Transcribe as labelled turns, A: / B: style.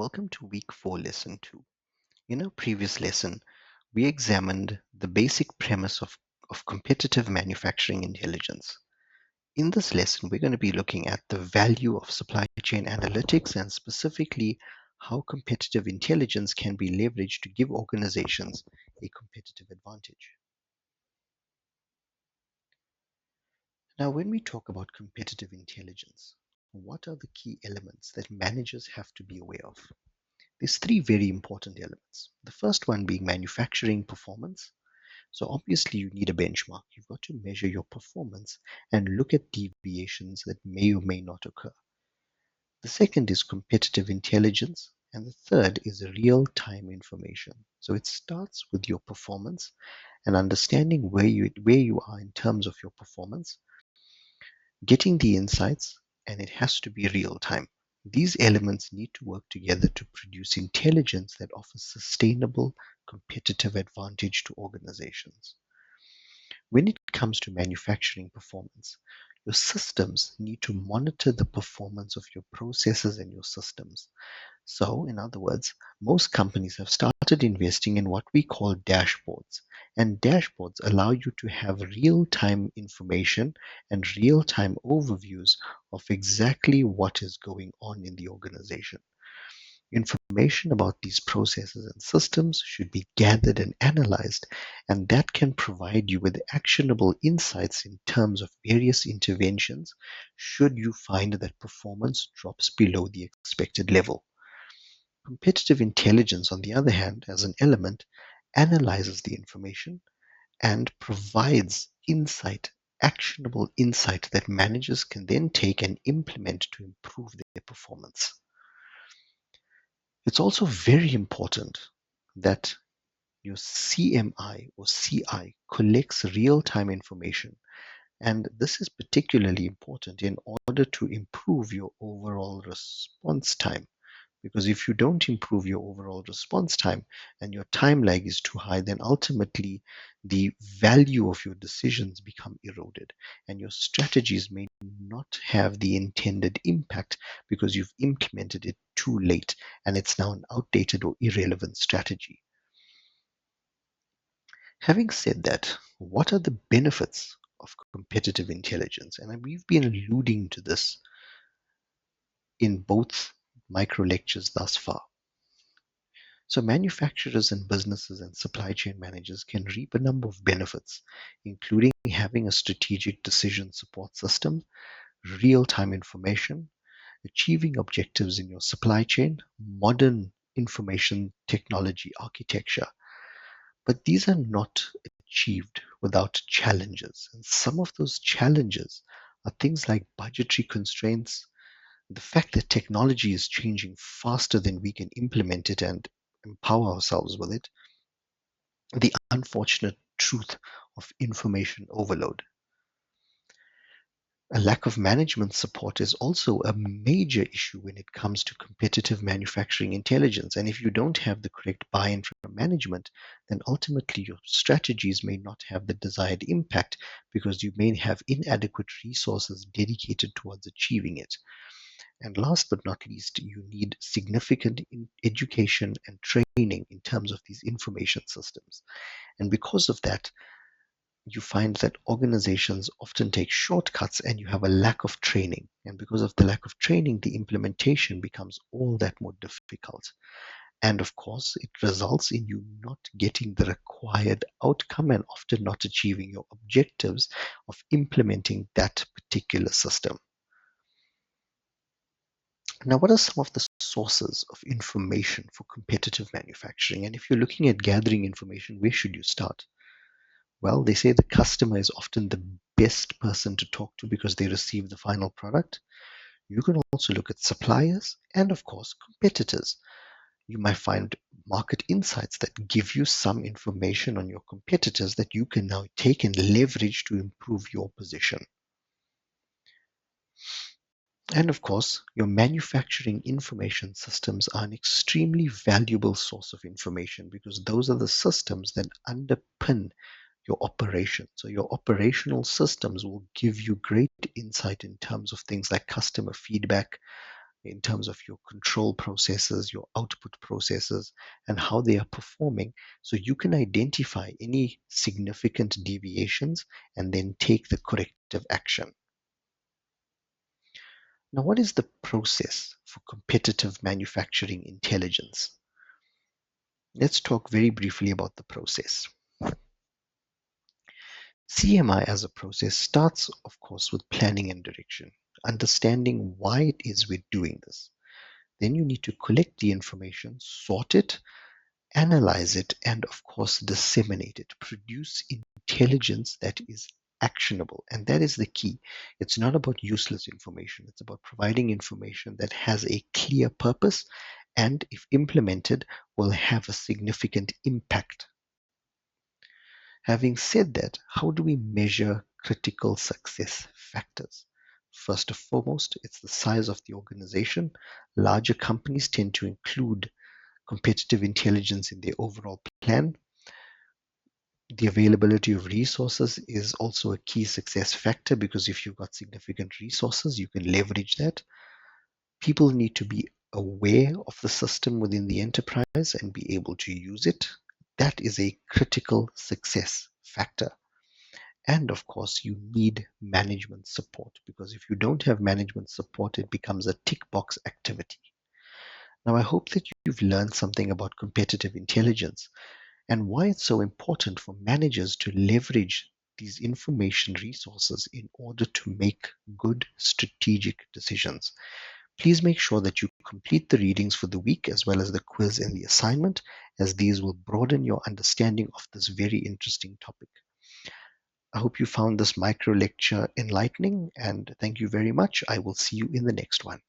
A: Welcome to week 4, lesson 2. In our previous lesson, we examined the basic premise of competitive manufacturing intelligence. In this lesson, we're going to be looking at the value of supply chain analytics and specifically how competitive intelligence can be leveraged to give organizations a competitive advantage. Now, when we talk about competitive intelligence, what are the key elements that managers have to be aware of? There's three very important elements. The first one being manufacturing performance. So obviously you need a benchmark. You've got to measure your performance and look at deviations that may or may not occur. The second is competitive intelligence. And the third is real-time information. So it starts with your performance and understanding where you are in terms of your performance, getting the insights, and it has to be real time. These elements need to work together to produce intelligence that offers sustainable competitive advantage to organizations. When it comes to manufacturing performance, your systems need to monitor the performance of your processes and your systems. So, in other words, most companies have started investing in what we call dashboards. And dashboards allow you to have real time information and real time overviews of exactly what is going on in the organization. Information about these processes and systems should be gathered and analyzed, and that can provide you with actionable insights in terms of various interventions should you find that performance drops below the expected level. Competitive intelligence, on the other hand, as an element, analyzes the information and provides insight, actionable insight that managers can then take and implement to improve their performance. It's also very important that your CMI or CI collects real-time information, and this is particularly important in order to improve your overall response time. Because if you don't improve your overall response time and your time lag is too high, then ultimately the value of your decisions become eroded and your strategies may not have the intended impact because you've implemented it too late and it's now an outdated or irrelevant strategy. Having said that, what are the benefits of competitive intelligence? And we've been alluding to this in both micro lectures thus far. So manufacturers and businesses and supply chain managers can reap a number of benefits, including having a strategic decision support system, real-time information, achieving objectives in your supply chain, modern information technology architecture. But these are not achieved without challenges. And some of those challenges are things like budgetary constraints, the fact that technology is changing faster than we can implement it and empower ourselves with it, the unfortunate truth of information overload. A lack of management support is also a major issue when it comes to competitive manufacturing intelligence. And if you don't have the correct buy-in from management, then ultimately your strategies may not have the desired impact because you may have inadequate resources dedicated towards achieving it. And last but not least, you need significant education and training in terms of these information systems. And because of that, you find that organizations often take shortcuts and you have a lack of training. And because of the lack of training, the implementation becomes all that more difficult. And of course, it results in you not getting the required outcome and often not achieving your objectives of implementing that particular system. Now, what are some of the sources of information for competitive manufacturing? And if you're looking at gathering information, where should you start? Well, they say the customer is often the best person to talk to because they receive the final product. You can also look at suppliers and, of course, competitors. You might find market insights that give you some information on your competitors that you can now take and leverage to improve your position. And of course, your manufacturing information systems are an extremely valuable source of information because those are the systems that underpin your operation. So your operational systems will give you great insight in terms of things like customer feedback, in terms of your control processes, your output processes, and how they are performing, so you can identify any significant deviations and then take the corrective action. Now, what is the process for competitive manufacturing intelligence? Let's talk very briefly about the process. CMI as a process starts, of course, with planning and direction, understanding why it is we're doing this. Then you need to collect the information, sort it, analyze it, and of course, disseminate it. Produce intelligence that is actionable. And that is the key. It's not about useless information, it's about providing information that has a clear purpose and, if implemented, will have a significant impact. Having said that, how do we measure critical success factors? First and foremost, it's the size of the organization. Larger companies tend to include competitive intelligence in their overall plan. The availability of resources is also a key success factor, because if you've got significant resources, you can leverage that. People need to be aware of the system within the enterprise and be able to use it. That is a critical success factor. And of course, you need management support, because if you don't have management support, it becomes a tick box activity. Now, I hope that you've learned something about competitive intelligence and why it's so important for managers to leverage these information resources in order to make good strategic decisions. Please make sure that you complete the readings for the week as well as the quiz and the assignment, as these will broaden your understanding of this very interesting topic. I hope you found this micro lecture enlightening, and thank you very much. I will see you in the next one.